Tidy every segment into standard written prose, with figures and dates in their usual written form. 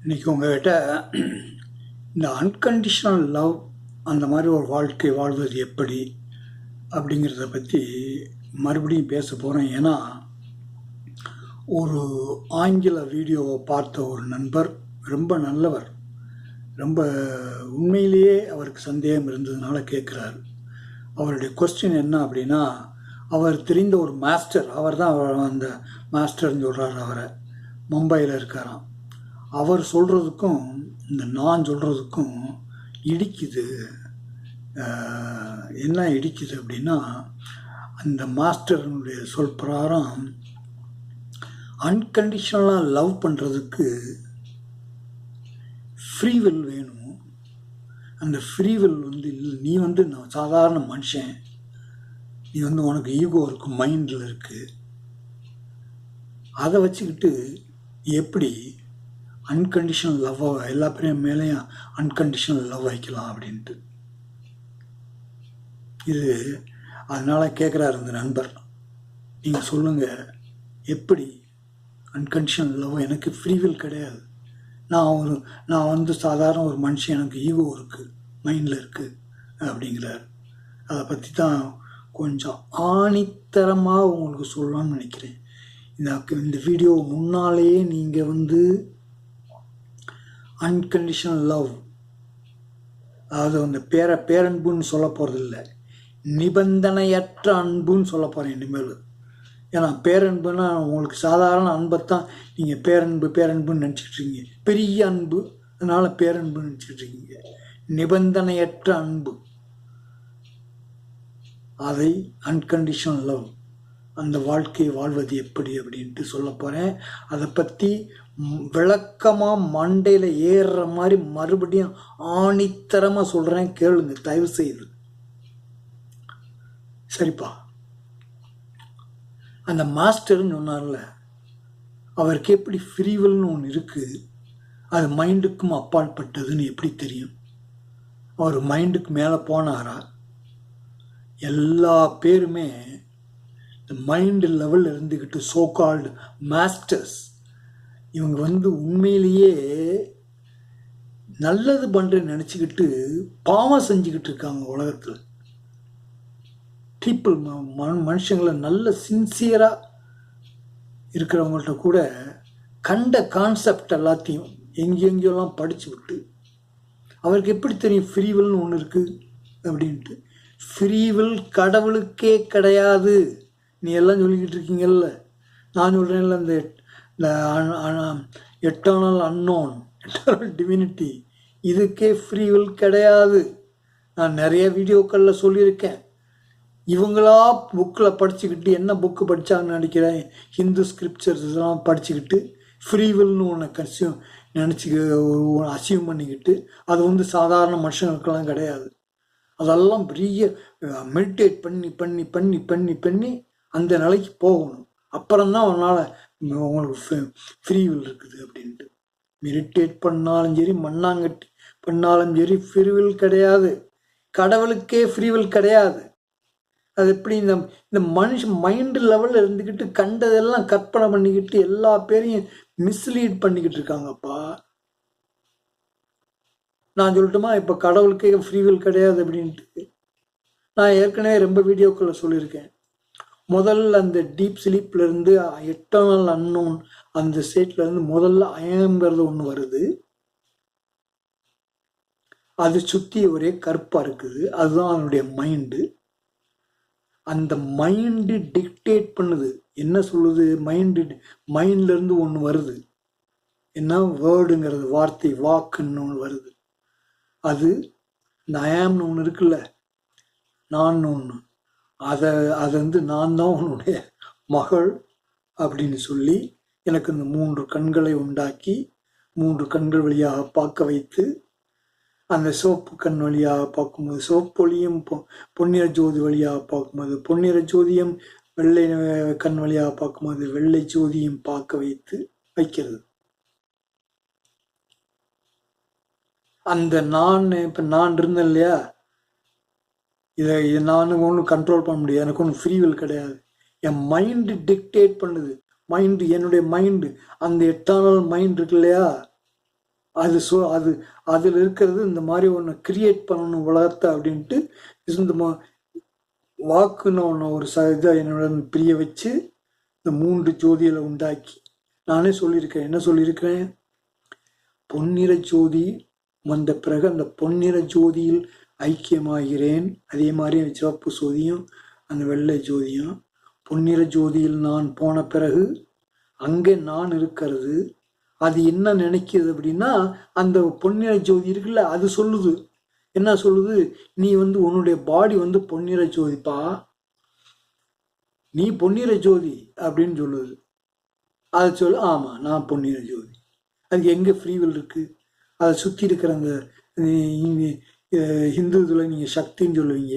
இன்றைக்கி உங்கள்கிட்ட இந்த அன்கண்டிஷனல் லவ் அந்த மாதிரி ஒரு வாழ்க்கை வாழ்வது எப்படி அப்படிங்கிறத பற்றி மறுபடியும் பேச போகிறேன். ஏன்னா ஒரு ஆங்கில வீடியோவை பார்த்த ஒரு நண்பர், ரொம்ப நல்லவர், ரொம்ப உண்மையிலேயே அவருக்கு சந்தேகம் இருந்ததுனால கேட்குறாரு. அவருடைய கொஸ்டின் என்ன அப்படின்னா, அவர் தெரிந்த ஒரு மாஸ்டர், அவர் தான் அந்த மாஸ்டர்னு சொல்கிறார், அவரை மும்பையில் இருக்காராம். அவர் சொல்கிறதுக்கும் இந்த நான் சொல்கிறதுக்கும் இடிக்குது. என்ன இடிக்குது அப்படின்னா, அந்த மாஸ்டருடைய சொல் பிரகாரம் அன்கண்டிஷனலாக லவ் பண்ணுறதுக்கு ஃப்ரீவில் வேணும். அந்த ஃப்ரீவில் நீ நான் சாதாரண மனுஷன், நீ உனக்கு ஈகோ இருக்குது, மைண்டில் இருக்குது, அதை வச்சுக்கிட்டு எப்படி அன்கண்டிஷனல் லவ்வை எல்லா பேரும் மேலேயும் அன்கண்டிஷனல் லவ் வைக்கலாம் அப்படின்ட்டு. இது அதனால் கேட்குறாரு இந்த நண்பர், நீங்கள் சொல்லுங்கள், எப்படி அன்கண்டிஷனல் லவ்? எனக்கு ஃப்ரீவில் கிடையாது, நான் சாதாரண ஒரு மனுஷன், எனக்கு ஈகோ இருக்குது, மைண்டில் இருக்குது அப்படிங்கிறார். அதை பற்றி தான் கொஞ்சம் ஆணித்தரமாக உங்களுக்கு சொல்லலாம்னு நினைக்கிறேன். இந்த வீடியோ முன்னாலேயே நீங்கள் அன்கண்டிஷனல் லவ், அதாவது அந்த பேரன்புன்னு சொல்ல போகிறதில்ல, நிபந்தனையற்ற அன்புன்னு சொல்ல போகிறேன் இனிமேல். ஏன்னா பேரன்புன்னா உங்களுக்கு சாதாரண அன்பைத்தான் நீங்கள் பேரன்புன்னு நினச்சிட்ருக்கீங்க, பெரிய அன்பு, அதனால் பேரன்புன்னு நினச்சிட்ருக்கீங்க. நிபந்தனையற்ற அன்பு, அதை அன்கண்டிஷனல் லவ், அந்த வாழ்க்கையை வாழ்வது எப்படி அப்படின்ட்டு சொல்ல போகிறேன். அதை பற்றி விளக்கமாக மண்டையில் ஏறுற மாதிரி மறுபடியும் ஆணித்தரமாக சொல்கிறேன், கேளுங்க தயவு செய்து. சரிப்பா, அந்த மாஸ்டர்னு சொன்னார்ல, அவருக்கு எப்படி ஃப்ரீவில்னு ஒன்று இருக்குது, அது மைண்டுக்கும் அப்பாற்பட்டதுன்னு எப்படி தெரியும்? அவர் மைண்டுக்கு மேலே போனாரா? எல்லா பேருமே இந்த மைண்டு லெவலில் இருந்துக்கிட்டு சோ கால்டு மாஸ்டர்ஸ், இவங்க உண்மையிலேயே நல்லது பண்ணுறேன்னு நினச்சிக்கிட்டு பாவம் செஞ்சுக்கிட்டு இருக்காங்க உலகத்தில். பீப்புள், மனுஷங்களை நல்ல சின்சியராக இருக்கிறவங்கள்ட்ட கூட கண்ட கான்செப்ட் எல்லாத்தையும் எங்கெங்கெல்லாம் படித்து விட்டு, அவருக்கு எப்படி தெரியும் ஃப்ரீவில்னு ஒன்று இருக்குது அப்படின்ட்டு? ஃப்ரீவில் கடவுளுக்கே கிடையாது. நீ எல்லாம் சொல்லிக்கிட்டு இருக்கீங்கல்ல, நான் சொல்கிறேன்ல, இந்த எட்டர்னல் அன்னோன், எட்டர்னல் டிவினிட்டி, இதுக்கே ஃப்ரீவில் கிடையாது. நான் நிறைய வீடியோக்களில் சொல்லியிருக்கேன். இவங்களா புக்கில் படிச்சுக்கிட்டு, என்ன புக்கு படித்தாங்கன்னு நினைக்கிறேன், ஹிந்து ஸ்கிரிப்சர்ஸ் எல்லாம் படிச்சுக்கிட்டு ஃப்ரீவில்னு ஒன்று அசீவ் பண்ணிக்கிட்டு, அது சாதாரண மனுஷங்களுக்கெல்லாம் கிடையாது. அதெல்லாம் பெரிய மெடிடேட் பண்ணி பண்ணி பண்ணி பண்ணி பண்ணி அந்த நிலைக்கு போகணும். அப்புறம்தான் அவனால் உங்களுக்கு ஃப்ரீவில் இருக்குது அப்படின்ட்டு. மெடிடேட் பண்ணாலும் சரி, மண்ணாங்கட்டி பண்ணாலும் சரி, ஃப்ரீவில் கிடையாது. கடவுளுக்கே ஃப்ரீவில் கிடையாது. அது எப்படி இந்த மனுஷன் மைண்டு லெவலில் இருந்துக்கிட்டு கண்டதெல்லாம் கற்பனை பண்ணிக்கிட்டு எல்லா பேரையும் மிஸ்லீட் பண்ணிக்கிட்டு இருக்காங்கப்பா. நான் சொல்லட்டுமா, இப்போ கடவுளுக்கே ஃப்ரீவில் கிடையாது அப்படின்ட்டு? நான் ஏற்கனவே ரொம்ப வீடியோக்களில் சொல்லியிருக்கேன். முதல்ல அந்த டீப் ஸ்லீப்லேருந்து எட்டர்னல் அன்னோன் அந்த ஸ்டேட்லேருந்து முதல்ல அயங்கிறது ஒன்று வருது. அது சுற்றி ஒரே கருப்பாக இருக்குது, அதுதான் அதனுடைய மைண்டு. அந்த மைண்டு டிக்டேட் பண்ணுது, என்ன சொல்லுது, மைண்ட்லேருந்து ஒன்று வருது, என்ன வேர்டுங்கிறது, வார்த்தை, வாக்குன்னு ஒன்று வருது. அது இந்த ஐஆம்னு ஒன்று இருக்குல்ல, நான் ஒன்று, அதை நான் தான் உன்னுடைய மகள் அப்படின்னு சொல்லி எனக்கு இந்த 3 கண்களை உண்டாக்கி 3 கண்கள் வழியாக பார்க்க வைத்து, அந்த சிவப்பு கண் வழியாக பார்க்கும்போது சிவப்பொழியும், பொன்னிற ஜோதி வழியாக பார்க்கும்போது பொன்னிற ஜோதியும், வெள்ளை கண் வழியாக பார்க்கும்போது வெள்ளை ஜோதியும் பார்க்க வைக்கிறது. அந்த இப்போ நான் இருந்தேன் இல்லையா, இதை நான் ஒன்றும் கண்ட்ரோல் பண்ண முடியாது, எனக்கு ஒன்றும் ஃப்ரீவில் கிடையாது. என் மைண்டு டிக்டேட் பண்ணுது. என்னுடைய மைண்டு, அந்த எட்டர்னல் மைண்ட் இருக்கு இல்லையா, அது அதில் இருக்கிறது இந்த மாதிரி ஒன்று கிரியேட் பண்ணணும் உலகத்தை அப்படின்ட்டு இந்த வாக்குன்னு ஒன்று ஒரு இதை என்னோட பிரிய வச்சு இந்த 3 ஜோதிகளை உண்டாக்கி நானே சொல்லியிருக்கேன். என்ன சொல்லியிருக்கிறேன்? பொன்னிற ஜோதி வந்த பிறகு அந்த பொன்னிற ஜோதியில் ஐக்கியமாகிறேன். அதே மாதிரி சிவப்பு ஜோதியும் அந்த வெள்ளை ஜோதியும் பொன்னிற ஜோதியில் நான் போன பிறகு அங்கே நான் இருக்கிறது. அது என்ன நினைக்கிது அப்படின்னா, அந்த பொன்னிற ஜோதி இருக்குல்ல, அது சொல்லுது. என்ன சொல்லுது? நீ உன்னுடைய பாடி பொன்னிற ஜோதிப்பா, நீ பொன்னிற ஜோதி அப்படின்னு சொல்லுது. அதை சொல்லு, ஆமா நான் பொன்னிற ஜோதி. அதுக்கு எங்க ஃப்ரீவில் இருக்கு? அதை சுற்றி இருக்கிற அந்த ஹிந்து இதில் நீங்கள் சக்தின்னு சொல்லுவீங்க,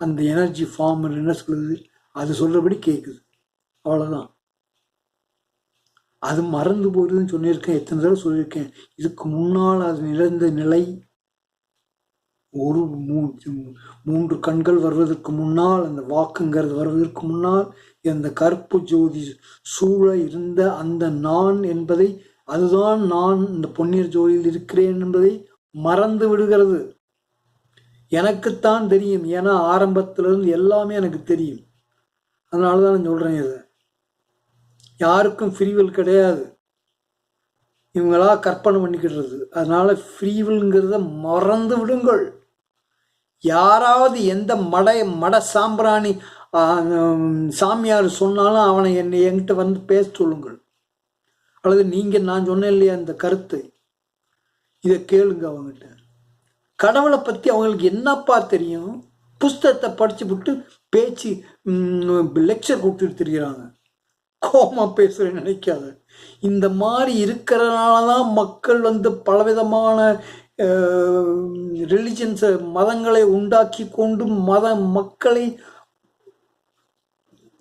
அந்த எனர்ஜி ஃபார்ம் என்ன சொல்லுது? அது சொல்றபடி கேட்குது, அவ்வளோதான். அது மறந்து போகுதுன்னு சொல்லியிருக்கேன், எத்தனை தடவை சொல்லியிருக்கேன். இதுக்கு முன்னால் அது நிறைந்த நிலை, ஒரு 3 கண்கள் வருவதற்கு முன்னால், அந்த வாக்குங்கிறது வருவதற்கு முன்னால் அந்த கருப்பு ஜோதி சூழ இருந்த அந்த நான் என்பதை, அதுதான் நான் இந்த பொன்னியர் ஜோதியில் இருக்கிறேன் என்பதை மறந்து விடுகிறது. எனக்குத்தான் தெரியும், ஏன்னா ஆரம்பத்திலிருந்து எல்லாமே எனக்கு தெரியும். அதனால தான் நான் சொல்கிறேன். இதை யாருக்கும் ஃப்ரீவில் கிடையாது, இவங்களா கற்பனை பண்ணிக்கிடுறது. அதனால ஃப்ரீவில்ங்கிறத மறந்து விடுங்கள். யாராவது எந்த மட சாம்பிராணி சாமியார் சொன்னாலும் அவனை என்கிட்ட பேச சொல்லுங்கள். அல்லது நீங்கள் நான் சொன்னேன் இல்லையா இந்த கருத்தை, இதை கேளுங்க அவங்ககிட்ட. கடவுளை பற்றி அவங்களுக்கு என்னப்பா தெரியும்? புஸ்தகத்தை படிச்சு விட்டு பேச்சு லெக்சர் கொடுத்துட்டு தெரிகிறாங்க. கோமா பேசுகிறேன்னு நினைக்காத. இந்த மாதிரி இருக்கிறதுனால தான் மக்கள் பலவிதமான ரிலிஜன்ஸை மதங்களை உண்டாக்கி கொண்டு மக்களை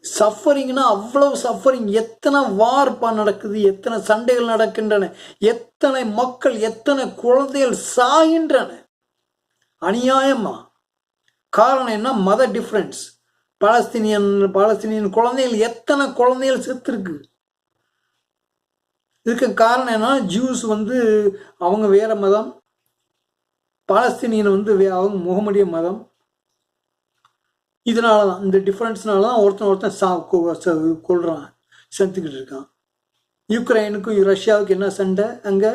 சஃபரிங்னா அவ்வளவு சஃபரிங். எத்தனை வார்ப்பா நடக்குது, எத்தனை சண்டைகள் நடக்கின்றன, எத்தனை மக்கள், எத்தனை குழந்தைகள் சாகின்றன அநியாயமா. காரணம் என்ன? மத டிஃப்ரென்ஸ். பாலஸ்தீனியன் குழந்தைகள், எத்தனை குழந்தைகள் செத்துருக்கு. இதுக்கு காரணம் என்ன? ஜூஸ் அவங்க வேற மதம், பாலஸ்தீனியன் அவங்க முகமடிய மதம். இதனால தான், இந்த டிஃப்ரென்ஸ்னால தான் ஒருத்தன் கொள்றான், செத்துக்கிட்டு இருக்கான். யுக்ரைனுக்கும் ரஷ்யாவுக்கு என்ன சண்டை? அங்கே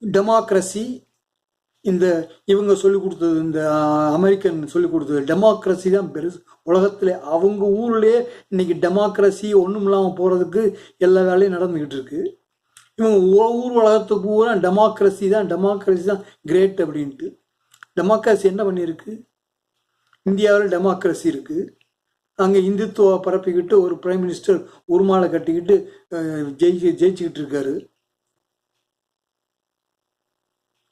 டெமோக்ரஸி, இந்த இவங்க சொல்லிக் கொடுத்தது, இந்த அமெரிக்கன் சொல்லிக் கொடுத்தது டெமோக்ரஸி தான் பெருசு உலகத்தில். அவங்க ஊர்லேயே இன்னைக்கு டெமோக்ரஸி ஒன்றும் இல்லாமல் போகிறதுக்கு எல்லா வேலையும் நடந்துக்கிட்டு இருக்கு. இவங்க ஊர் உலகத்துக்கு பூரா டெமோக்ரஸி தான் கிரேட் அப்படின்ட்டு. டெமோக்ரஸி என்ன பண்ணியிருக்கு? இந்தியாவில் டெமோக்ரஸி இருக்குது, அங்கே இந்துத்துவ பரப்பிக்கிட்டு ஒரு பிரைம் மினிஸ்டர் உருமாலை கட்டிக்கிட்டு ஜெயிச்சுக்கிட்டு இருக்காரு.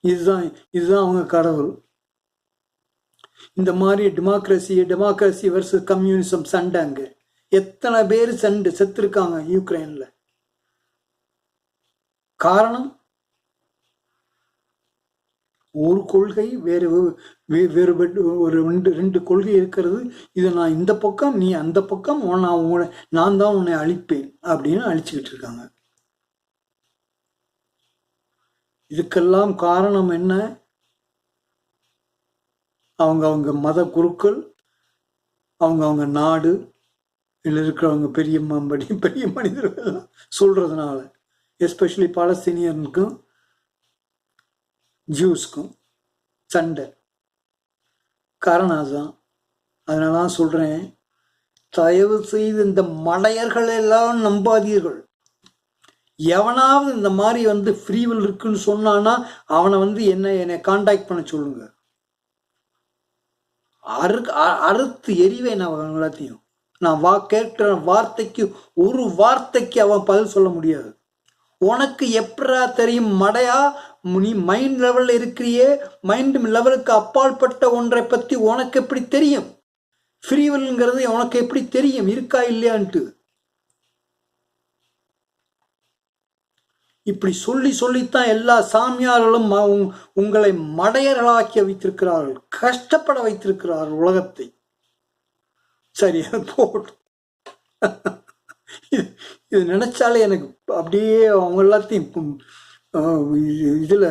இதுதான் அவங்க கடவுள். இந்த மாதிரி டெமோக்ரஸி வர்சஸ் கம்யூனிசம் சண்டை. அங்கே எத்தனை பேர் செத்துருக்காங்க யுக்ரைன்ல. காரணம், ஒரு கொள்கை வேறுபட்டு ஒரு ரெண்டு கொள்கை இருக்கிறது. இது நான் இந்த பக்கம், நீ அந்த பக்கம், நான் தான் உன்னை அழிப்பேன் அப்படின்னு அழிச்சுக்கிட்டு இருக்காங்க. இதுக்கெல்லாம் காரணம் என்ன? அவங்க மத குருக்கள், அவங்க நாடு இருக்கிறவங்க பெரிய மனிதர்கள் சொல்றதுனால, எஸ்பெஷலி பாலஸ்தீனியனுக்கும் ஜூஸ்க்கும் சண்டை. காரணம் அதுதான். அதனால தான் சொல்றேன், தயவு செய்து இந்த மடையர்கள் எல்லாம் நம்பாதீர்கள். எவனாவது இந்த மாதிரி ஃப்ரீவில் இருக்குன்னு சொன்னானா அவனை என்னை கான்டாக்ட் பண்ண சொல்லுங்க. அறுத்து எரிவேன் அவன் எல்லாத்தையும். நான் கேட்கிற வார்த்தைக்கு ஒரு வார்த்தைக்கு அவன் பதில் சொல்ல முடியாது. உனக்கு எப்படா தெரியும் மடையா? நீ மைண்ட் லெவல்ல இருக்கிறியே, மைண்ட் லெவலுக்கு அப்பாற்பட்ட ஒன்றை பத்தி உனக்கு எப்படி தெரியும்? ஃப்ரீவில்ங்கிறது உனக்கு எப்படி தெரியும் இருக்கா இல்லையான்ட்டு? இப்படி சொல்லித்தான் எல்லா சாமியார்களும் உங்களை மடையர்களாக்கி வைத்திருக்கிறார்கள், கஷ்டப்பட வைத்திருக்கிறார்கள் உலகத்தை. சரி, போட்டு இது நினைச்சாலே எனக்கு அப்படியே அவங்க எல்லாத்தையும் இதில்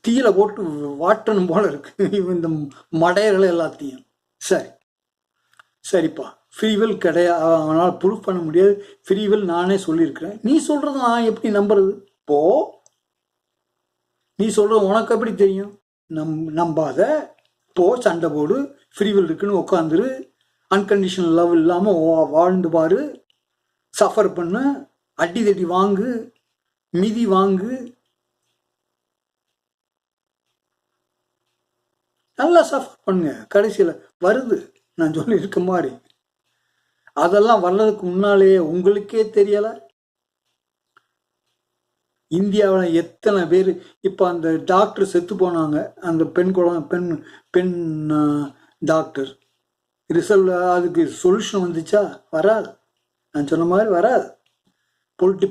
தீயில போட்டு வாட்டணும் போல இருக்கு இந்த மடையர்களை எல்லாத்தையும். சரிப்பா, ஃப்ரீவில் கிடையாது, அவனால் ப்ரூஃப் பண்ண முடியாது. ஃப்ரீவில் நானே சொல்லியிருக்கிறேன். நீ சொல்கிறது நான் எப்படி நம்புறது? போ, நீ சொல்கிறது உனக்கு எப்படி தெரியும்? நம்பாத, போ, சண்டை போடு, ஃப்ரீவில் இருக்குன்னு உட்காந்துரு, அன்கண்டிஷனல் லவ் இல்லாமல் வாழ்ந்து பாரு, சஃபர் பண்ணு, அடி தடி வாங்கு, மிதி வாங்கு, நல்லா சஃபர் பண்ணுங்க. கடைசியில் வருது நான் சொல்லியிருக்க மாதிரி. அதெல்லாம் வர்றதுக்கு முன்னாலேயே உங்களுக்கே தெரியலை. இந்தியாவில் எத்தனை பேர் இப்போ அந்த டாக்டர் செத்து போனாங்க, அந்த பெண் டாக்டர். ரிசல்ட் அதுக்கு சொல்யூஷன் வந்துச்சா? வராது. நான் சொன்ன மாதிரி வராது.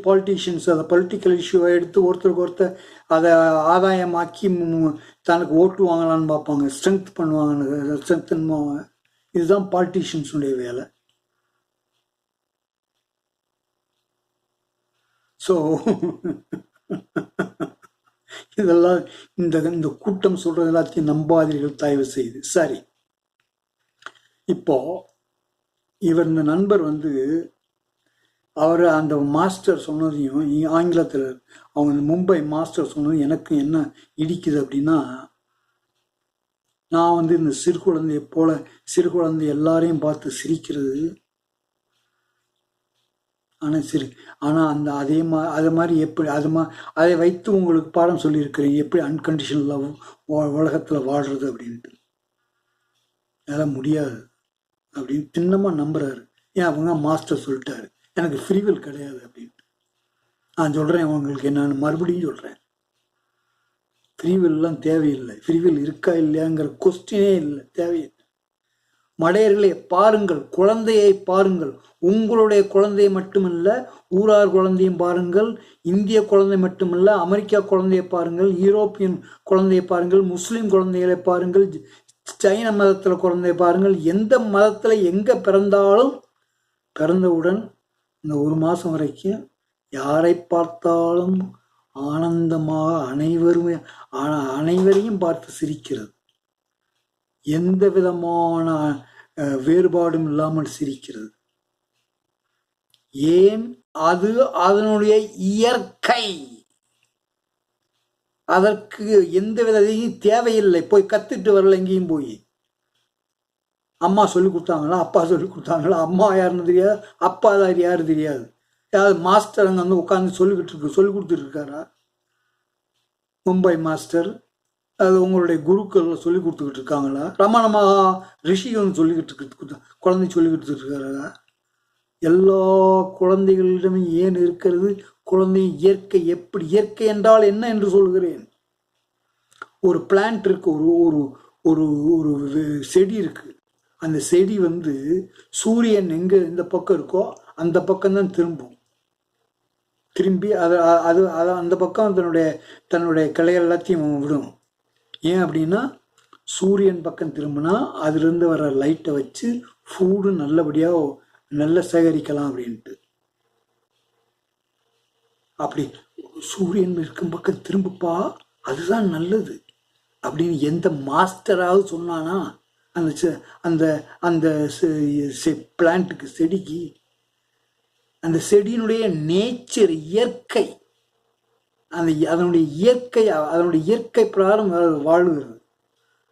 பாலிட்டிஷியன்ஸ் அதை பொலிட்டிக்கல் இஷ்யூவை எடுத்து ஒருத்தருக்கு ஒருத்தர் அதை ஆதாயமாக்கி தனக்கு ஓட்டு வாங்கலான்னு பார்ப்பாங்க, ஸ்ட்ரென்த் பண்ணுவாங்க. இதுதான் பாலிட்டிஷியன்ஸுடைய வேலை. ஸோ இதெல்லாம் இந்த கூட்டம் சொல்றது எல்லாத்தையும் நம்பாதீர்கள் தயவு செய்து. சரி, இப்போ இவர் இந்த நண்பர் அவர் அந்த மாஸ்டர் சொன்னதையும் ஆங்கிலத்தில் அவங்க மும்பை மாஸ்டர் சொன்னதும் எனக்கு என்ன இடிக்குது அப்படின்னா, நான் இந்த சிறு குழந்தை எல்லாரையும் பார்த்து சிரிக்கிறது. ஆனால் அதே மாதிரி எப்படி அதை வைத்து உங்களுக்கு பாடம் சொல்லியிருக்கிறேன், எப்படி அன்கண்டிஷனல் லவ் உலகத்தில் வாழ்றது அப்படின்ட்டு. அதெல்லாம் முடியாது அப்படின்னு திண்ணமாக நம்புறாரு. ஏன் அவங்க மாஸ்டர் சொல்லிட்டாரு எனக்கு ஃப்ரீவில் கிடையாது அப்படின்ட்டு. நான் சொல்கிறேன் உங்களுக்கு என்னன்னு மறுபடியும் சொல்கிறேன், ஃப்ரீவில்லாம் தேவையில்லை. ஃப்ரீவில் இருக்கா இல்லையாங்கிற கொஸ்டினே இல்லை, தேவையில்லை. மடையர்களை பாருங்கள், குழந்தையை பாருங்கள். உங்களுடைய குழந்தையை மட்டுமல்ல, ஊரார் குழந்தையும் பாருங்கள். இந்திய குழந்தை மட்டுமல்ல, அமெரிக்கா குழந்தையை பாருங்கள், யூரோப்பியன் குழந்தையை பாருங்கள், முஸ்லீம் குழந்தைகளை பாருங்கள், சைன மதத்தில் குழந்தையை பாருங்கள். எந்த மதத்தில் எங்கே பிறந்தாலும் பிறந்தவுடன் இந்த 1 மாதம் வரைக்கும் யாரை பார்த்தாலும் ஆனந்தமாக அனைவரையும் பார்த்து சிரிக்கிறது. எந்த விதமான வேறுபாடும் இல்லாமல் சிரிக்கிறது. ஏன்? அது அதனுடைய இயற்கை. அதற்கு எந்த விதையும் தேவையில்லை. போய் கத்துட்டு வரல, எங்கேயும் போய் அம்மா சொல்லி கொடுத்தாங்களா, அப்பா சொல்லி கொடுத்தாங்களா, அம்மா யாருன்னு தெரியாது, அப்பா யாரு தெரியாது. யாராவது மாஸ்டர் அங்கே உட்காந்து சொல்லி கொடுத்துட்டு இருக்காரா? மும்பை மாஸ்டர் அது உங்களுடைய குருக்கள் சொல்லி கொடுத்துக்கிட்டு இருக்காங்களா? ரமண மகா ரிஷிகள் குழந்தை சொல்லிக்கிட்டு இருக்காரா? எல்லா குழந்தைகளிடமும் ஏன் இருக்கிறது? குழந்தை இயற்கை. எப்படி இயற்கை என்றால் என்ன என்று சொல்கிறேன். ஒரு பிளான்ட் இருக்கு, ஒரு ஒரு ஒரு செடி இருக்கு. அந்த செடி சூரியன் எங்க இந்த பக்கம் இருக்கோ அந்த பக்கம்தான் திரும்பி அது அந்த பக்கம் தன்னுடைய கிளைகள் எல்லாத்தையும் விடும். ஏன் அப்படின்னா, சூரியன் பக்கம் திரும்பினா அதுலேருந்து வர லைட்டை வச்சு ஃபுட்டு நல்லபடியாக நல்லா சேகரிக்கலாம் அப்படின்ட்டு. அப்படி சூரியன் இருக்கும் பக்கம் திரும்பப்பா, அதுதான் நல்லது அப்படின்னு எந்த மாஸ்டராவது சொன்னானா அந்த அந்த பிளான்ட்டுக்கு, செடிக்கு? அந்த செடியினுடைய நேச்சர், இயற்கை, அதனுடைய இயற்கை பிரகாரம் வாழுகிறது.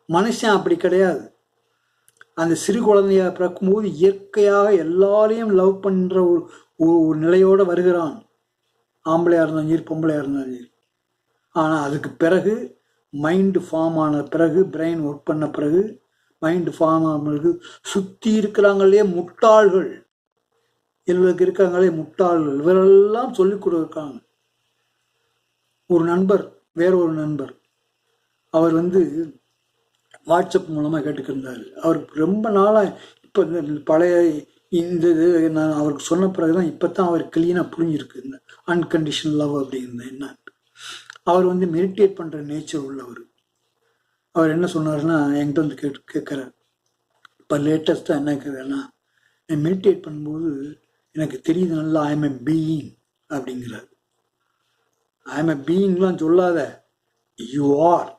மனுஷன் அப்படி கிடையாது. அந்த சிறு குழந்தைய பிறக்கும்போது இயற்கையாக எல்லாரையும் லவ் பண்ணுற ஒரு நிலையோடு வருகிறான். ஆம்பளையாக இருந்தாலும் சரி, பொம்பளையாக இருந்தாலும் சரி. ஆனால் அதுக்கு பிறகு மைண்டு ஃபார்ம் ஆன பிறகு, பிரெயின் ஒர்க் பண்ண பிறகு, மைண்டு ஃபார்ம் ஆன பிறகு சுற்றி இருக்கிறாங்களே முட்டாள்கள், இவர்களுக்கு இருக்காங்களே முட்டாள்கள், இவரெல்லாம் சொல்லிக் கொடுக்காங்க. ஒரு நண்பர், வேறொரு நண்பர், அவர் வாட்ஸ்அப் மூலமாக கேட்டுக்கிருந்தார். அவருக்கு ரொம்ப நாளாக இப்போ பழைய இது நான் அவருக்கு சொன்ன பிறகு தான் இப்போ தான் அவர் கிளீனாக புரிஞ்சிருக்கு இந்த அன்கண்டிஷனல் லவ் அப்படிங்கிறது என்ன. அவர் மெடிடேட் பண்ணுற நேச்சர் உள்ளவர். அவர் என்ன சொன்னார்னா, என்கிட்ட கேட்குறார். இப்போ லேட்டஸ்ட்டாக என்ன கேட்குறேன்னா, நான் மெடிடேட் பண்ணும்போது எனக்கு தெரியுது நல்லா, ஐ எம் எ பீயிங் அப்படிங்கிறார். ஐம் எ பீயிங்லாம் சொல்லாத, யூ ஆர்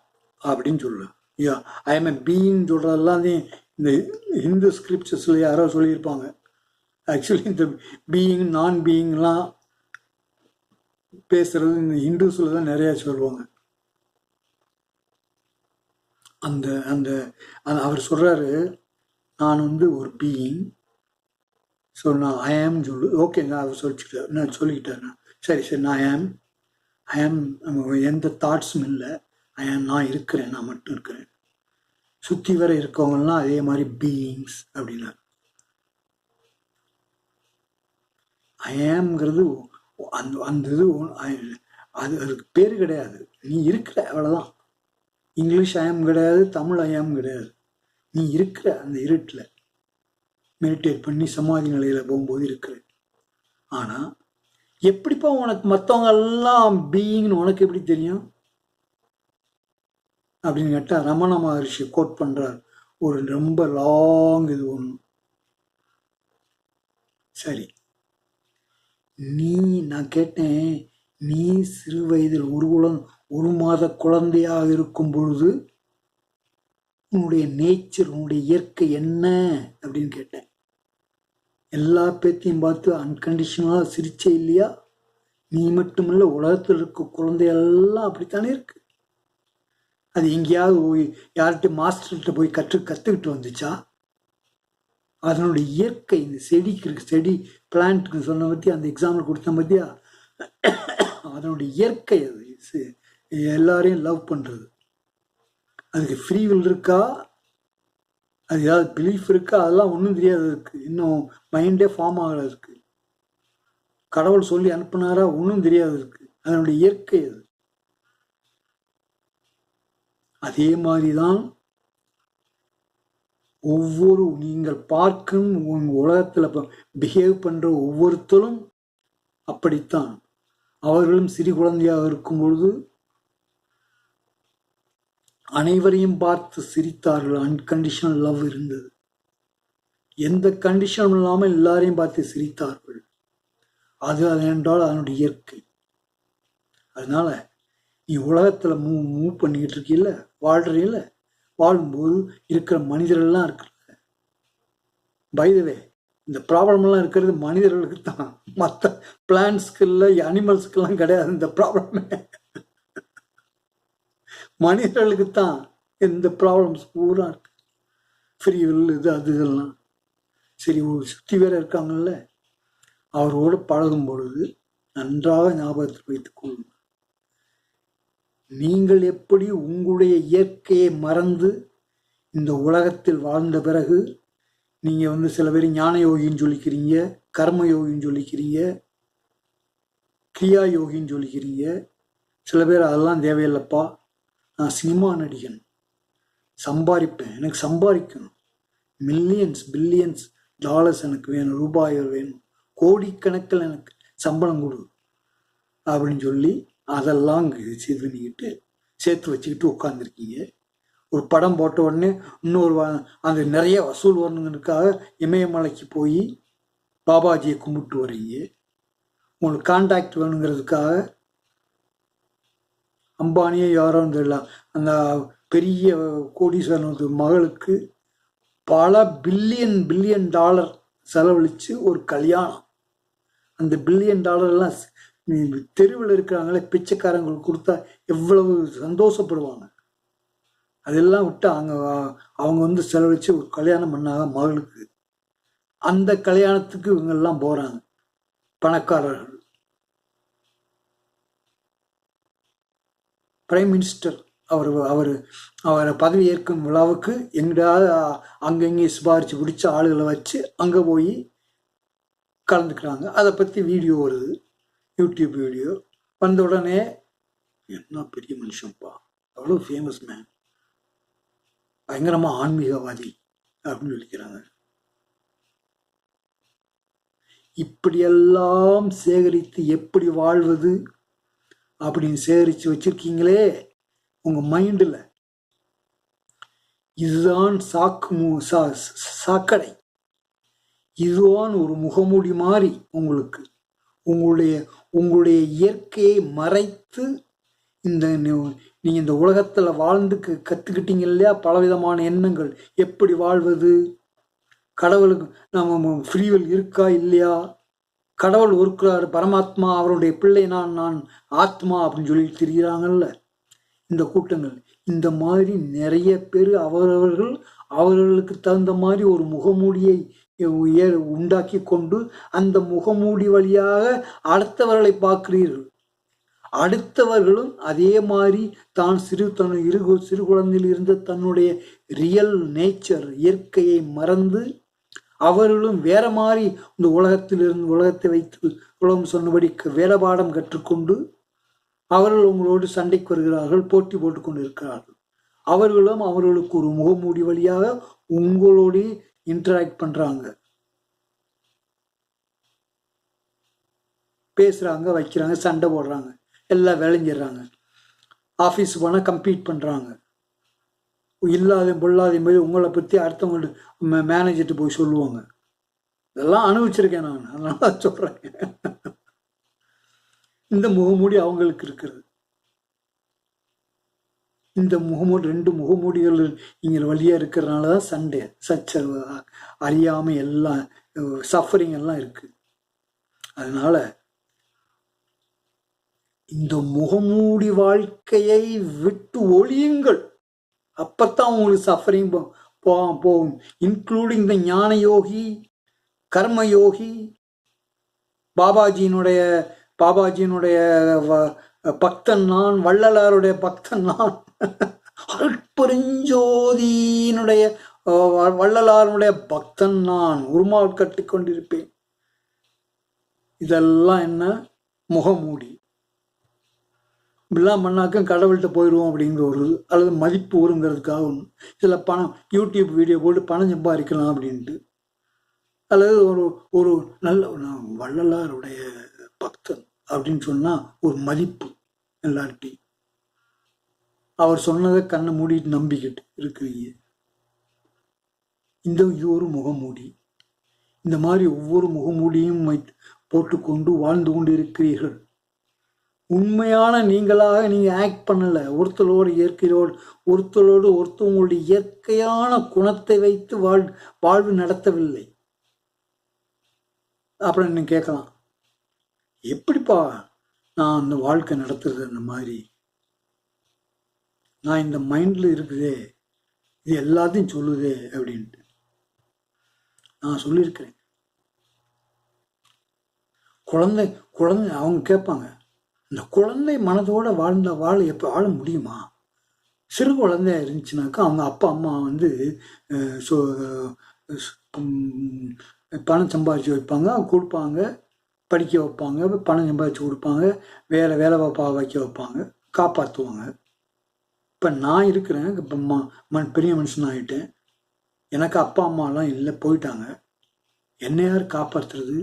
அப்படின்னு சொல்லு. ஐம் எ பீயிங் சொல்கிறதெல்லாம் இந்த ஹிந்து ஸ்கிரிப்சர்ஸில் யாரோ சொல்லியிருப்பாங்க. ஆக்சுவலி இந்த பீயிங் நான் பீயிங்லாம் பேசுறது இந்த ஹிந்துஸில் தான் நிறையா சொல்லுவாங்க. அந்த அந்த அவர் சொல்கிறாரு, நான் ஒரு பீயிங். ஸோ நான் ஐ ஆம் சொல்லு. ஓகே, நான் அவர் சொல்லிக்கிட்டேன். சரி ஐ ஆம் எந்த தாட்ஸும் இல்லை. நான் இருக்கிறேன், நான் மட்டும் இருக்கிறேன். சுற்றி வர இருக்கவங்கலாம் அதே மாதிரி பீயிங்ஸ் அப்படின்னா. ஐ ஆம்ங்கிறது அந்த இது அதுக்கு பேர் கிடையாது, நீ இருக்கிற, அவ்வளோதான். இங்கிலீஷ் ஐ ஆம் கிடையாது, தமிழ் ஐ ஆம் கிடையாது. நீ இருக்கிற அந்த இருட்டில் மெடிடேட் பண்ணி சமாதி நிலையில் போகும்போது இருக்கிற. ஆனால் எப்படிப்பா உனக்கு மற்றவங்க எல்லாம் பீயிங்னு உனக்கு எப்படி தெரியும் அப்படின்னு கேட்டால், ரமண மகர்ஷி கோட் பண்ணுறார் ஒரு ரொம்ப லாங் இது ஒன்று. சரி, நான் கேட்டேன், நீ சிறு வயதில் ஒரு மாத குழந்தையாக இருக்கும் பொழுது உன்னுடைய நேச்சர், உன்னுடைய இயற்கை என்ன அப்படின்னு கேட்டேன். எல்லா பேத்தையும் பார்த்து அன்கண்டிஷனலாக சிரிச்சே இல்லையா? நீ மட்டுமில்ல, உலகத்தில் இருக்க குழந்தையெல்லாம் அப்படித்தானே இருக்கு. அது எங்கேயாவது போய் யார்கிட்ட மாஸ்டர்கிட்ட போய் கற்றுக்கிட்டு வந்துச்சா? அதனுடைய இயற்கை. இந்த செடி பிளான்ட்டுக்கு சொன்ன பற்றி அந்த எக்ஸாம்பிள் கொடுத்த பற்றியா, அதனுடைய இயற்கை. அது எல்லாரையும் லவ் பண்ணுறது. அதுக்கு ஃப்ரீ வில் இருக்கா, அது ஏதாவது பிலீஃப் இருக்கா, அதெல்லாம் ஒன்றும் தெரியாது. இருக்கு இன்னும் மைண்டே ஃபார்ம் ஆகலை. இருக்கு கடவுள் சொல்லி அனுப்புனாரா, ஒன்றும் தெரியாது. இருக்கு அதனுடைய இயற்கை அது. அதே மாதிரிதான் ஒவ்வொரு நீங்கள் பார்க்கும் உலகத்தில் பிஹேவ் பண்ற ஒவ்வொருத்தரும் அப்படித்தான். அவர்களும் சிறு குழந்தையாக இருக்கும் பொழுது அனைவரையும் பார்த்து சிரித்தார்கள். அன்கண்டிஷனல் லவ் இருந்தது. எந்த கண்டிஷனும் இல்லாமல் எல்லாரையும் பார்த்து சிரித்தார்கள். அது என்றால் அதனுடைய இயற்கை. அதனால நீ உலகத்துல மூவ் பண்ணிக்கிட்டு இருக்கீல்ல, வாழ்றீல்ல, வாழும்போது இருக்கிற மனிதர்கள்லாம் இருக்கிற. பைதவே, இந்த ப்ராப்ளம் எல்லாம் இருக்கிறது மனிதர்களுக்கு தான், மற்ற பிளான்ஸ்க்கு இல்லை, அனிமல்ஸ்க்கெல்லாம் கிடையாது இந்த ப்ராப்ளம். மனிதர்களுக்கு தான் இந்த ப்ராப்ளம்ஸ் பூரா இருக்கு. ஃப்ரீ வில் இது அது இதெல்லாம். சரி, சுற்றி வேற இருக்காங்கல்ல, அவரோடு பழகும் பொழுது நன்றாக ஞாபகத்தில் வைத்துக் கொள்ளுங்கள். நீங்கள் எப்படி உங்களுடைய இயற்கையை மறந்து இந்த உலகத்தில் வாழ்ந்த பிறகு நீங்க சில பேர் ஞான யோகின்னு சொல்லிக்கிறீங்க, கர்ம யோகின்னு சொல்லிக்கிறீங்க, கிரியா யோகின்னு சொல்லிக்கிறீங்க. சில பேர் அதெல்லாம் தேவையில்லைப்பா, நான் சினிமா நடிகன், சம்பாதிப்பேன், எனக்கு சம்பாதிக்கணும், மில்லியன்ஸ் பில்லியன்ஸ் டாலர்ஸ் எனக்கு வேணும், ரூபாய்கள் வேணும், கோடிக்கணக்கில் எனக்கு சம்பளம் கொடு அப்படின்னு சொல்லி அதெல்லாம் இது பண்ணிக்கிட்டு சேர்த்து வச்சுக்கிட்டு உட்காந்துருக்கீங்க. ஒரு படம் போட்ட உடனே இன்னொரு அந்த நிறைய வசூல் வரணுங்கிறதுக்காக இமயமலைக்கு போய் பாபாஜியை கும்பிட்டு வர்றீங்க. உங்களுக்கு கான்டாக்ட் வேணுங்கிறதுக்காக அம்பானியே யாரோ தெரியல, அந்த பெரிய கோடீஸ்வரன் மகளுக்கு பல பில்லியன் டாலர் செலவழித்து ஒரு கல்யாணம். அந்த பில்லியன் டாலர்லாம் தெருவில் இருக்கிறாங்களே பிச்சைக்காரங்களுக்கு கொடுத்தா எவ்வளவு சந்தோஷப்படுவாங்க. அதெல்லாம் விட்டு அவங்க செலவழித்து ஒரு கல்யாணம் பண்ணாங்க மகளுக்கு. அந்த கல்யாணத்துக்கு இவங்கெல்லாம் போகிறாங்க பணக்காரர்கள். பிரைம் மினிஸ்டர் அவரை பதவி ஏற்கும் விழாவுக்கு எங்கேயாவது அங்கங்கே சிபாரிச்சு பிடிச்ச ஆளுகளை வச்சு அங்கே போய் கலந்துக்கிறாங்க. அதை பற்றி வீடியோ வருது, யூடியூப் வீடியோ வந்த உடனே, என்ன பெரிய மனுஷன்ப்பா, அவ்வளோ ஃபேமஸ் மேன், பயங்கரமாக ஆன்மீகவாதி அப்படின்னு சொல்லிக்கிறாங்க. இப்படியெல்லாம் சேகரித்து எப்படி வாழ்வது அப்படின்னு சேகரித்து வச்சிருக்கீங்களே உங்க மைண்டில், இதுதான் சாக்கடை. இதுதான் ஒரு முகமூடி மாதிரி உங்களுக்கு உங்களுடைய உங்களுடைய இயற்கையை மறைத்து நீங்கள் இந்த உலகத்தில் வாழ்ந்து கற்றுக்கிட்டீங்க இல்லையா, பலவிதமான எண்ணங்கள், எப்படி வாழ்வது, கடவுளுக்கு நம்ம ஃப்ரீவில் இருக்கா இல்லையா, கடவுள் இருக்கிறார், பரமாத்மா, அவருடைய பிள்ளை நான் ஆத்மா அப்படின்னு சொல்லி திரிகிறாங்கல்ல இந்த கூட்டங்கள். இந்த மாதிரி நிறைய பேர் அவர்களுக்கு தகுந்த மாதிரி ஒரு முகமூடியை உண்டாக்கி கொண்டு அந்த முகமூடி வழியாக அடுத்தவர்களை பார்க்கிறீர்கள். அடுத்தவர்களும் அதே மாதிரி தான் சிறு குழந்தையில் இருந்த தன்னுடைய ரியல் நேச்சர், இயற்கையை மறந்து அவர்களும் வேற மாதிரி இந்த உலகத்தை வைத்து உலகம் சொன்னபடி வேலைப்பாடம் கற்றுக்கொண்டு அவர்கள் உங்களோடு சண்டைக்கு வருகிறார்கள், போட்டி போட்டு கொண்டு இருக்கிறார்கள். அவர்களும் அவர்களுக்கு ஒரு முகமூடி வழியாக உங்களோடு இன்டராக்ட் பண்றாங்க, பேசுறாங்க, வைக்கிறாங்க, சண்டை போடுறாங்க, எல்லாம் விளைஞ்சிடுறாங்க. ஆஃபீஸ் போனால் கம்பீட் பண்ணுறாங்க. இல்லாத பொல்லாத மாதிரி உங்களை பற்றி அடுத்தவங்கள்ட்ட மேனேஜர்கிட்ட போய் சொல்லுவாங்க. இதெல்லாம் அனுபவிச்சிருக்கேன் நான், அதனால சொல்கிறேன். இந்த முகமூடி அவங்களுக்கு இருக்கிறது. இந்த முகமூடி, 2 முகமூடிகள் இங்கே வழியாக இருக்கிறதுனால தான் சண்டை, சச்சரவு, அறியாமல் எல்லாம் சஃபரிங் எல்லாம் இருக்குது. அதனால இந்த முகமூடி வாழ்க்கையை விட்டு ஒழியுங்கள். அப்பத்தான் உங்களுக்கு சஃபரிங் போகும். இன்க்ளூடிங் த ஞான யோகி, கர்ம யோகி, பாபாஜியினுடைய பக்தன் நான், வள்ளலாருடைய பக்தன் நான், அருட்பெருஞ்சோதியினுடைய வள்ளலாருடைய பக்தன் நான், உருமால் கட்டி கொண்டிருப்பேன். இதெல்லாம் என்ன? முகமூடி. இப்படிலாம் பண்ணாக்க கடவுள்கிட்ட போயிடுவோம் அப்படிங்கிற ஒரு, அல்லது மதிப்பு வருங்கிறதுக்காக ஒன்று, சில பணம் யூடியூப் வீடியோ போட்டு பணம் சம்பாதிக்கலாம் அப்படின்ட்டு, அல்லது ஒரு நல்ல வள்ளலாருடைய பக்தன் அப்படின்னு சொன்னால் ஒரு மதிப்பு எல்லார்ட்டையும். அவர் சொன்னதை கண்ணை மூடிட்டு நம்பிக்கிட்டு இருக்கிறீங்க. இது ஒரு முகமூடி. இந்த மாதிரி ஒவ்வொரு முகமூடியும் போட்டுக்கொண்டு வாழ்ந்து கொண்டு இருக்கிறீர்கள். உண்மையான நீங்களாக நீங்கள் ஆக்ட் பண்ணலை. ஒருத்தரோடு இயற்கையோடு ஒருத்தவங்களுடைய இயற்கையான குணத்தை வைத்து வாழ்வு நடத்தவில்லை. அப்புறம் நீங்கள் கேட்கலாம், எப்படிப்பா நான் அந்த வாழ்க்கை நடத்துறது? அந்த மாதிரி நான் இந்த மைண்டில் இருக்குதே, இது எல்லாத்தையும் சொல்லுதே அப்படின்ட்டு நான் சொல்லியிருக்கிறேன். குழந்தை அவங்க கேட்பாங்க, இந்த குழந்தை மனதோட வாழ எப்போ வாழ முடியுமா? சிறு குழந்தையா இருந்துச்சுனாக்கா அவங்க அப்பா அம்மா பணம் சம்பாதிச்சு வைப்பாங்க, கொடுப்பாங்க, படிக்க வைப்பாங்க, பணம் சம்பாதிச்சு கொடுப்பாங்க, வேலை வைக்க வைப்பாங்க, காப்பாற்றுவாங்க. இப்போ நான் இருக்கிறேன், இப்போ பெரிய மனுஷன் ஆகிட்டேன், எனக்கு அப்பா அம்மாலாம் இல்லை, போயிட்டாங்க. என்னை யார் காப்பாற்றுறது?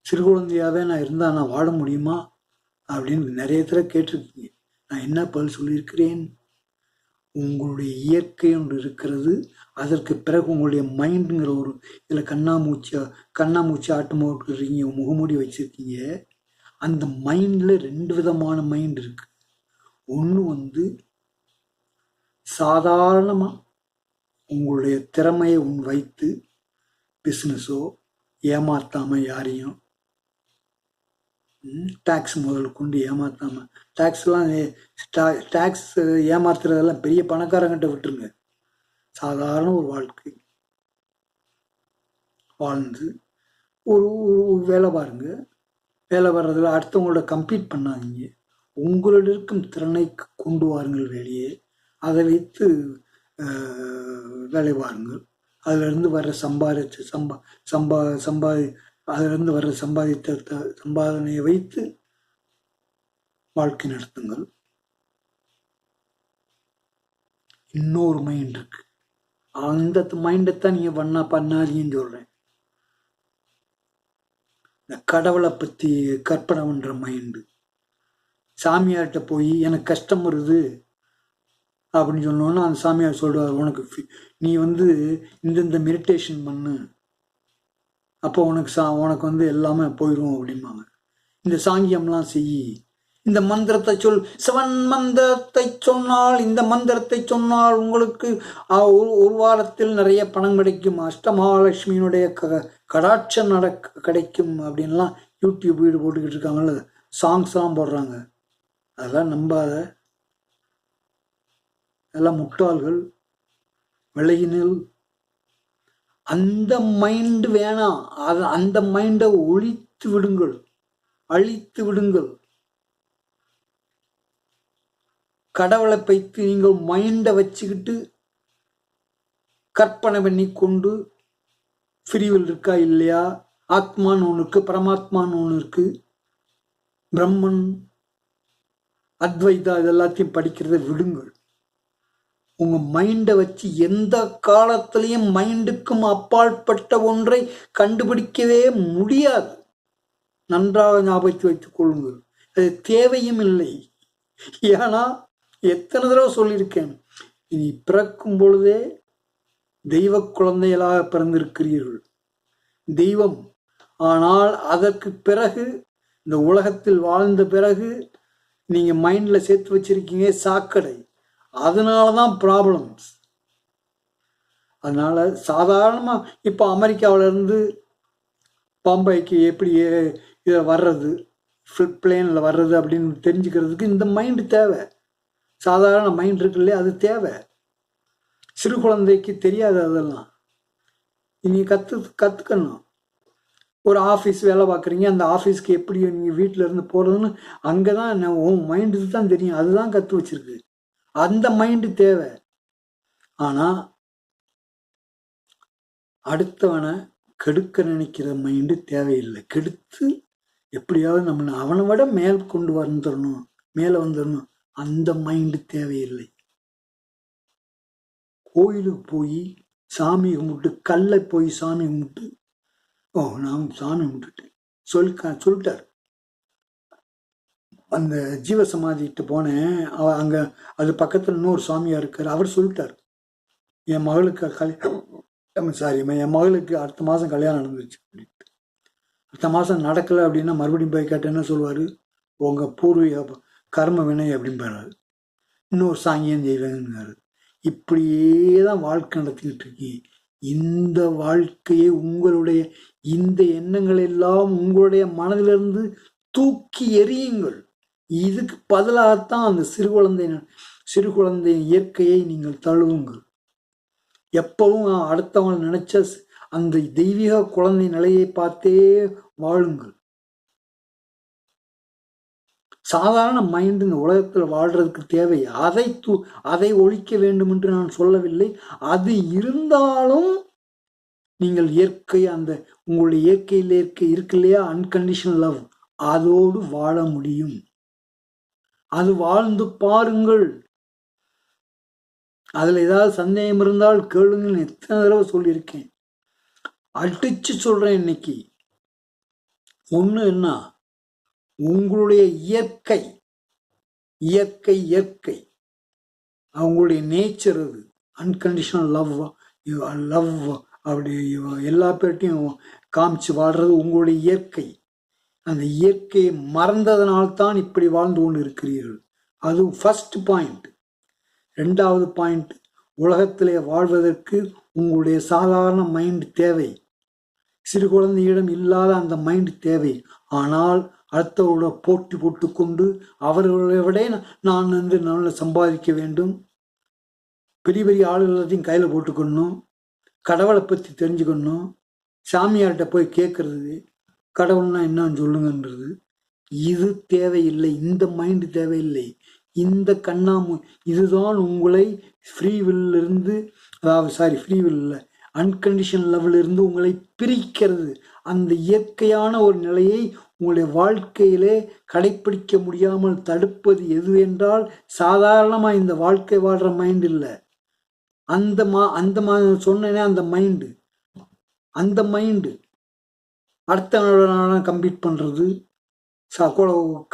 சிறு குழந்தையாகவே நான் இருந்தால் நான் வாழ முடியுமா அப்படின்னு நிறைய தடவை கேட்டிருக்கீங்க. நான் என்ன பதில் சொல்லியிருக்கிறேன்? உங்களுடைய இயற்கை ஒன்று இருக்கிறது. அதற்கு பிறகு உங்களுடைய மைண்டுங்கிற ஒரு இதில் கண்ணாமூச்சி ஆட்டம் போட்டுருக்கீங்க, முகமூடி வச்சுருக்கீங்க. அந்த மைண்டில் 2 விதமான மைண்ட் இருக்கு. ஒன்று சாதாரணமாக உங்களுடைய திறமையை வைத்து பிஸ்னஸோ ஏமாத்தாமல் யாரையும் டேக்ஸ் முதல் கொண்டு ஏமாத்தாமல், டேக்ஸ் ஏமாத்துறதெல்லாம் பெரிய பணக்காரங்கிட்ட விட்டுருங்க. சாதாரண ஒரு வாழ்க்கை வாழ்ந்து ஒரு வேலை பாருங்க. வேலை வர்றதில் அடுத்தவங்களோட கம்பீட் பண்ணாதீங்க. உங்களோட இருக்கும் திறனை கொண்டு வாருங்கள் வெளியே. அதை வைத்து வேலை பாருங்கள். அதிலிருந்து வர்ற அதிலிருந்து வர்ற சம்பாதனையை வைத்து வாழ்க்கை நடத்துங்கள். இன்னொரு மைண்ட் இருக்கு, அந்த மைண்டைத்தான் நீங்க பண்ணாதீங்கன்னு சொல்றேன். இந்த கடவுளை பத்தி கற்பனை பண்ற மைண்டு. சாமியார்கிட்ட போய் எனக்கு கஷ்டம் வருது அப்படின்னு சொன்னோன்னா அந்த சாமியார் சொல்றாரு, உனக்கு நீ இந்த மெடிடேஷன் பண்ணு, அப்போ உனக்கு எல்லாமே போயிடும் அப்படிம்பாங்க. இந்த சாங்கியம்லாம் செய், இந்த மந்திரத்தை சொல், சிவன் மந்திரத்தை சொன்னால், இந்த மந்திரத்தை சொன்னால் உங்களுக்கு ஒரு வாரத்தில் நிறைய பணம் கிடைக்கும், அஷ்டமகாலட்சுமியினுடைய கடாட்சம் கிடைக்கும் அப்படின்லாம் யூடியூப் வீடு போட்டுக்கிட்டு இருக்காங்கல்ல, சாங்ஸ்லாம் போடுறாங்க. அதெல்லாம் நம்பாத, எல்லாம் முட்டாள்கள், விலகினில். அந்த மைண்டு வேணாம், அந்த மைண்டை ஒழித்து விடுங்கள், அழித்து விடுங்கள். கடவுளை பைத்து நீங்கள் மைண்டை வச்சுக்கிட்டு கற்பனை பண்ணி கொண்டு ஃப்ரீவில் இருக்கா இல்லையா, ஆத்மான்னு ஒன்று இருக்கு, பரமாத்மான்னு ஒன்று இருக்கு, பிரம்மன், அத்வைதா, இது எல்லாத்தையும் படிக்கிறத விடுங்கள். உங்க மைண்டை வச்சு எந்த காலத்திலையும் மைண்டுக்கும் அப்பாற்பட்ட ஒன்றை கண்டுபிடிக்கவே முடியாது. நன்றாக ஞாபகத்தை வைத்துக் கொள்ளுங்கள். அது தேவையும் இல்லை. ஏன்னா எத்தனை தடவை சொல்லியிருக்கேன், இனி பிறக்கும் பொழுதே தெய்வ குழந்தைகளாக பிறந்திருக்கிறீர்கள், தெய்வம். ஆனால் அதற்கு பிறகு, இந்த உலகத்தில் வாழ்ந்த பிறகு நீங்க மைண்ட்ல சேர்த்து வச்சிருக்கீங்க சாக்கடை. அதனாலதான் ப்ராப்ளம்ஸ். அதனால சாதாரணமா இப்போ அமெரிக்காவில இருந்து பாம்பேக்கு எப்படி இதில் வர்றது, பிளேனில் வர்றது அப்படின்னு தெரிஞ்சுக்கிறதுக்கு இந்த மைண்டு தேவை. சாதாரண மைண்ட் இருக்கு இல்லையா, அது தேவை. சிறு குழந்தைக்கு தெரியாது அதெல்லாம். நீ கற்றுக்கணும். ஒரு ஆஃபீஸ் வேலை பார்க்குறீங்க, அந்த ஆஃபீஸ்க்கு எப்படி நீங்கள் வீட்டில் இருந்து போகிறதுன்னு அங்கே தான் உன் மைண்டுக்கு தான் தெரியும், அதுதான் கற்று வச்சிருக்கு. அந்த மைண்டு தேவை. ஆனால் அடுத்தவனை கெடுக்க நினைக்கிற மைண்டு தேவையில்லை. கெடுத்து எப்படியாவது நம்மளை அவனை விட மேல் கொண்டு வந்துடணும், மேலே வந்துடணும், அந்த மைண்டு தேவையில்லை. கோயிலுக்கு போய் சாமி கும்பிட்டு, கல்லை போய் சாமி கும்பிட்டு, நான் சாமி கும்பிட்டுட்டேன் சொல்லிட்டார். அந்த ஜீவசமாதிக்கிட்ட போனேன், அங்கே அது பக்கத்தில் இன்னொரு சாமியார் இருக்கார், அவர் சொல்லிட்டார், என் மகளுக்கு என் மகளுக்கு அடுத்த மாதம் கல்யாணம் நடந்துச்சு அப்படின்ட்டு. அடுத்த மாதம் நடக்கலை அப்படின்னா மறுபடியும் போய் கேட்டேன், என்ன சொல்லுவார், உங்கள் பூர்வீக கர்ம வினை அப்படின்பாரு, இன்னொரு சாங்கியம் செய்வேங்கிறாரு. இப்படியே தான் வாழ்க்கை நடத்திக்கிட்டு இருக்கீங்க. இந்த வாழ்க்கையை உங்களுடைய இந்த எண்ணங்கள் எல்லாம் உங்களுடைய மனதிலிருந்து தூக்கி எறியுங்கள். இதுக்கு பதிலாகத்தான் அந்த சிறு குழந்தையின் இயற்கையை நீங்கள் தழுவுங்கள். எப்பவும் அடுத்தவங்க நினைச்ச அந்த தெய்வீக குழந்தை நிலையை பார்த்தே வாழுங்கள். சாதாரண மைண்ட் இந்த உலகத்தில் வாழ்றதுக்கு தேவை. அதை ஒழிக்க வேண்டும் என்று நான் சொல்லவில்லை. அது இருந்தாலும் நீங்கள் இயற்கை, அந்த உங்களுடைய இயற்கையில் இருக்கு இல்லையா, அன்கண்டிஷனல் லவ், அதோடு வாழ முடியும். அது வாழ்ந்து பாருங்கள். அதுல ஏதாவது சந்தேகம் இருந்தால் கேளுங்கள். எத்தனை தடவை சொல்லியிருக்கேன், அடிச்சு சொல்றேன். இன்னைக்கு ஒண்ணு என்ன, உங்களுடைய இயற்கை அவங்களுடைய நேச்சர், அது அன்கண்டிஷனல் லவ் அப்படி எல்லா பேர்ட்டையும் காமிச்சு வாழ்றது உங்களுடைய இயற்கை. அந்த இயற்கையை மறந்ததனால்தான் இப்படி வாழ்ந்து கொண்டு இருக்கிறீர்கள். அது ஃபர்ஸ்ட் பாயிண்ட். ரெண்டாவது பாயிண்ட், உலகத்திலே வாழ்வதற்கு உங்களுடைய சாதாரண மைண்ட் தேவை. சிறு குழந்தையிடம் இல்லாத அந்த மைண்ட் தேவை. ஆனால் அடுத்தவரோட போட்டி போட்டுக்கொண்டு அவர்களை விட நான் நல்லா சம்பாதிக்க வேண்டும், பெரிய பெரிய ஆள் எல்லாத்தையும் கையில் போட்டுக்கணும், கடவுளை பற்றி தெரிஞ்சுக்கணும், சாமியார்கிட்ட போய் கேட்கறது, கடவுள்னா என்னன்னு சொல்லுங்கன்றது, இது தேவையில்லை. இந்த மைண்டு தேவையில்லை. இந்த இதுதான் உங்களை ஃப்ரீவில்லிருந்து, ஃப்ரீவில் அன்கண்டிஷன் லெவலிருந்து உங்களை பிரிக்கிறது. அந்த இயற்கையான ஒரு நிலையை உங்களுடைய வாழ்க்கையிலே கடைப்பிடிக்க முடியாமல் தடுப்பது எது என்றால், சாதாரணமாக இந்த வாழ்க்கை வாழ்கிற மைண்ட் இல்லை, அந்த சொன்னேனே அந்த மைண்டு அடுத்த கம்ப்ளீட் பண்ணுறது,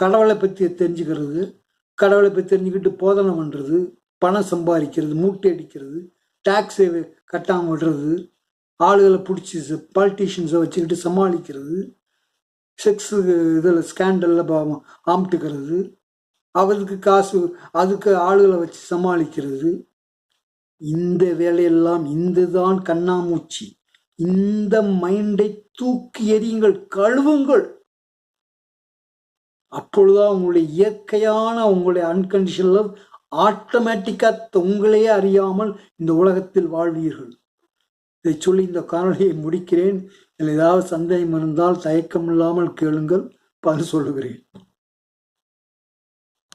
கடவுளை பற்றி தெரிஞ்சுக்கிறது, கடவுளை பற்றி தெரிஞ்சுக்கிட்டு போதனை பண்ணுறது, பணம் சம்பாதிக்கிறது, மூட்டை அடிக்கிறது, டாக்ஸை கட்டாமல் விடுறது, ஆளுகளை பிடிச்சி பாலிட்டிஷியன்ஸை வச்சுக்கிட்டு சமாளிக்கிறது, செக்ஸு இதில் ஸ்கேண்டலில் ஆம்பிட்டுக்கிறது, அவருக்கு காசு, அதுக்கு ஆளுகளை வச்சு சமாளிக்கிறது. இந்த வேலையெல்லாம் இதுதான் கண்ணாமூச்சி. இந்த மைண்டை தூக்கி எறியுங்கள், கழுவுங்கள். அப்பொழுதுதான் உங்களுடைய இயற்கையான உங்களுடைய அன்கண்டிஷனல் லவ் ஆட்டோமேட்டிக்காக உங்களையே அறியாமல் இந்த உலகத்தில் வாழ்வீர்கள். இதை சொல்லி இந்த காணொலியை முடிக்கிறேன். இதில் ஏதாவது சந்தேகம் இருந்தால் தயக்கம் இல்லாமல் கேளுங்கள், பதில் சொல்லுகிறேன்.